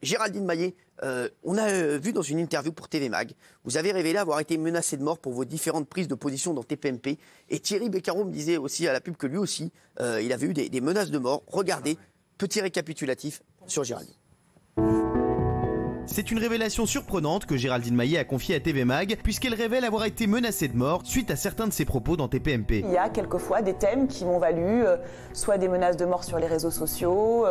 Géraldine Maillet, on a vu dans une interview pour TV Mag, vous avez révélé avoir été menacé de mort pour vos différentes prises de position dans TPMP. Et Thierry Beccaro me disait aussi à la pub que lui aussi, il avait eu des menaces de mort. Regardez, petit récapitulatif sur Géraldine. C'est une révélation surprenante que Géraldine Maillet a confiée à TV Mag, puisqu'elle révèle avoir été menacée de mort suite à certains de ses propos dans TPMP. Il y a quelquefois des thèmes qui m'ont valu soit des menaces de mort sur les réseaux sociaux,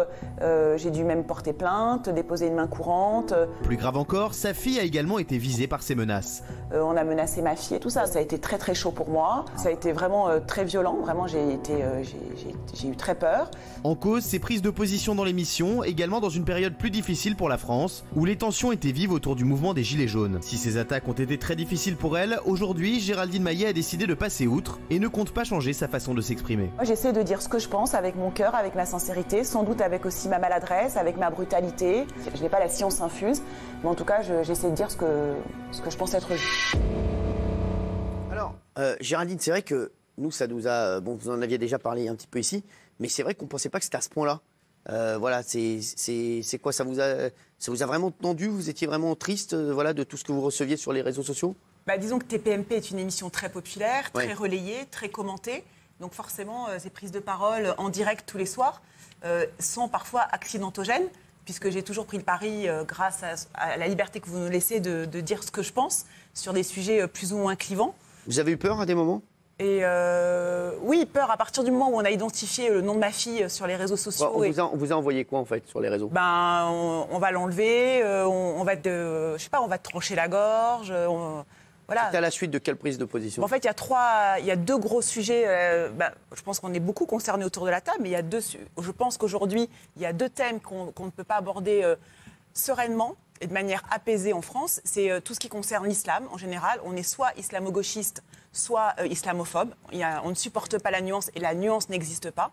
j'ai dû même porter plainte, déposer une main courante. Plus grave encore, sa fille a également été visée par ces menaces. On a menacé ma fille et tout ça. Ça a été très très chaud pour moi. Ça a été vraiment très violent. Vraiment, j'ai eu très peur. En cause, ses prises de position dans l'émission, également dans une période plus difficile pour la France, où les tensions étaient vives autour du mouvement des Gilets jaunes. Si ces attaques ont été très difficiles pour elle, aujourd'hui, Géraldine Maillet a décidé de passer outre et ne compte pas changer sa façon de s'exprimer. Moi, j'essaie de dire ce que je pense avec mon cœur, avec ma sincérité, sans doute avec aussi ma maladresse, avec ma brutalité. Je n'ai pas la science infuse, mais en tout cas, j'essaie de dire ce que je pense être juste. Alors, Géraldine, c'est vrai que nous, ça nous a... Bon, vous en aviez déjà parlé un petit peu ici, mais c'est vrai qu'on ne pensait pas que c'était à ce point-là. Voilà, c'est quoi, ça vous a vraiment tendu? Vous étiez vraiment triste voilà, de tout ce que vous receviez sur les réseaux sociaux? Disons que TPMP est une émission très populaire, très relayée, très commentée. Donc forcément, ces prises de parole en direct tous les soirs sont parfois accidentogènes, puisque j'ai toujours pris le pari, grâce à la liberté que vous nous laissez, de dire ce que je pense sur des sujets plus ou moins clivants. Vous avez eu peur à des moments? Et oui, peur à partir du moment où on a identifié le nom de ma fille sur les réseaux sociaux. On vous a envoyé quoi en fait sur les réseaux? On va l'enlever, on va je sais pas, on va te trancher la gorge. Voilà. C'était à la suite de quelle prise de position? En fait, il y a deux gros sujets. Je pense qu'on est beaucoup concernés autour de la table, mais je pense qu'aujourd'hui, il y a deux thèmes qu'on ne peut pas aborder sereinement et de manière apaisée en France. C'est tout ce qui concerne l'islam en général. On est soit islamo-gauchiste, soit islamophobe. On ne supporte pas la nuance et la nuance n'existe pas.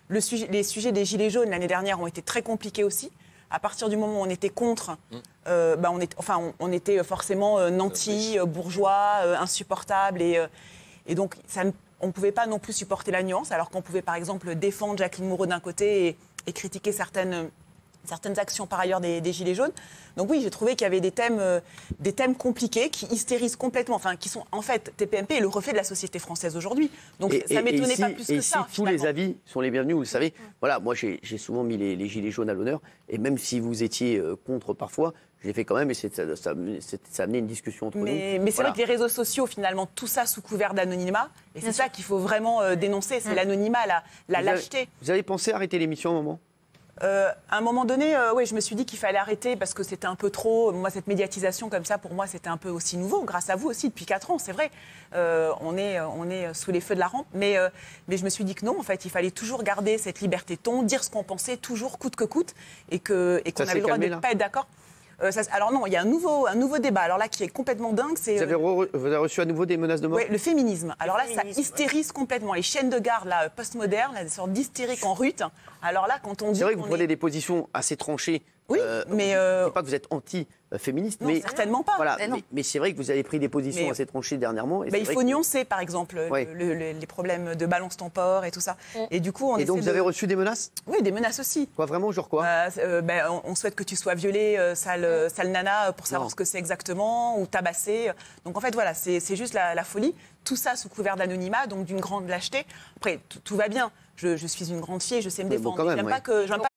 Les sujets des Gilets jaunes l'année dernière ont été très compliqués aussi. À partir du moment où on était contre, on était forcément nantis, bourgeois, insupportables. Et donc, on ne pouvait pas non plus supporter la nuance, alors qu'on pouvait par exemple défendre Jacqueline Moreau d'un côté et critiquer certaines actions par ailleurs des Gilets jaunes. Donc oui, j'ai trouvé qu'il y avait des thèmes compliqués qui hystérisent complètement, enfin qui sont en fait, TPMP est le reflet de la société française aujourd'hui. Donc ça m'étonnait pas plus que ça. Et tous les avis sont les bienvenus, vous le savez. Voilà, moi j'ai souvent mis les Gilets jaunes à l'honneur, et même si vous étiez contre parfois, je l'ai fait quand même, et ça a amené une discussion entre nous. Mais c'est vrai que les réseaux sociaux, finalement, tout ça sous couvert d'anonymat, et c'est ça qu'il faut vraiment dénoncer, c'est l'anonymat, la lâcheté. Vous avez pensé arrêter l'émission à un moment? À un moment donné, oui, je me suis dit qu'il fallait arrêter parce que c'était un peu trop. Moi, cette médiatisation comme ça, pour moi, c'était un peu aussi nouveau. Grâce à vous aussi, depuis 4 ans, c'est vrai. On est sous les feux de la rampe. Mais je me suis dit que non, en fait, il fallait toujours garder cette liberté de ton, dire ce qu'on pensait, toujours coûte que coûte, et qu'on avait le droit de ne pas être d'accord. Alors non, il y a un nouveau débat. Alors là, qui est complètement dingue, c'est... Vous avez reçu à nouveau des menaces de mort? Oui, le féminisme. Alors là, ça hystérise complètement. Les chaînes de garde là, postmodernes, des sortes d'hystériques en rut. Alors là, quand on dit... C'est vrai que vous prenez des positions assez tranchées. Oui, mais... Je ne dis pas que vous êtes anti-féministe, mais... certainement pas. Voilà, mais c'est vrai que vous avez pris des positions assez tranchées dernièrement. Et il faut nuancer, par exemple, les problèmes de balance ton port et tout ça. Et du coup, donc, vous avez reçu des menaces? Oui, des menaces aussi. Quoi, vraiment, genre quoi? On souhaite que tu sois violée, sale nana, pour savoir ce que c'est exactement, ou tabassée. Donc, en fait, voilà, c'est juste la folie. Tout ça sous couvert d'anonymat, donc d'une grande lâcheté. Après, tout va bien. Je suis une grande fille, je sais me défendre. J'aime pas